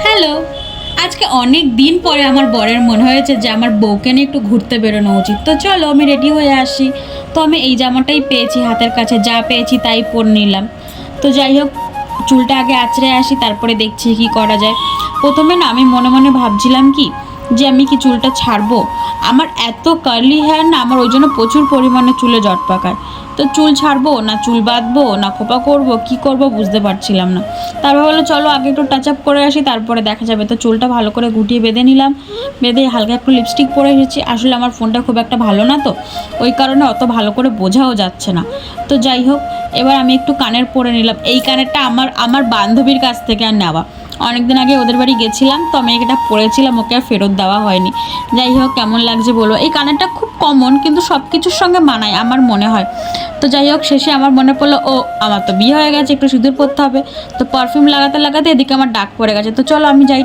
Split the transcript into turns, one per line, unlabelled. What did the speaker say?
Hello. আজকে অনেক দিন পরে আমার বরের মনে হয়েছে যে আমার বউকে নিয়ে একটু ঘুরতে বেরোনো উচিত। তো চলো আমি রেডি হয়ে আসি। তো আমি এই জামাটাই পেয়েছি হাতের কাছে, যা পেয়েছি তাই পরে নিলাম। তো যাই হোক, চুলটা আগে আঁচড়ে আসি, তারপরে দেখছি কি করা যায়। প্রথমে না আমি মনে মনে ভাবছিলাম কি যে আমি কি চুলটা ছাড়বো। আমার এত কার্লি হেয়ার না, আমার ওই জন্য প্রচুর পরিমাণে চুলে জট পাকায়। তো চুল ছাড়বো না চুল বাঁধবো না খোপা করব, কি করব বুঝতে পারছিলাম না। তারপর বললো চলো আগে একটু টাচ আপ করে আসি, তারপরে দেখা যাবে। তো চুলটা ভালো করে গুটিয়ে বেঁধে নিলাম, বেঁধে হালকা একটু লিপস্টিক পরে এসেছি। আসলে আমার ফোনটা খুব একটা ভালো না, তো ওই কারণে অত ভালো করে বোঝাও যাচ্ছে না। তো যাই হোক, এবার আমি একটু কানের পরে নিলাম। এই কানেরটা আমার আমার বান্ধবীর কাছ থেকে আর নেওয়া। অনেকদিন আগে ওদের বাড়ি গেছিলাম, তো আমি এটা পরেছিলাম, ওকে আর ফেরত দেওয়া হয়নি। যাই হোক, কেমন লাগছে বলো। এই কানেরটা খুব কমন, কিন্তু সব কিছুর সঙ্গে মানায় আমার মনে হয়। তো যাই হোক, শেষে আমার মনে পড়লো ও আমার তো বিয়ে হয়ে গেছে, একটু সিঁদুর পরতে হবে। তো পারফিউম লাগাতে লাগাতে এদিকে আমার ডাক পড়ে গেছে। তো চলো আমি যাই।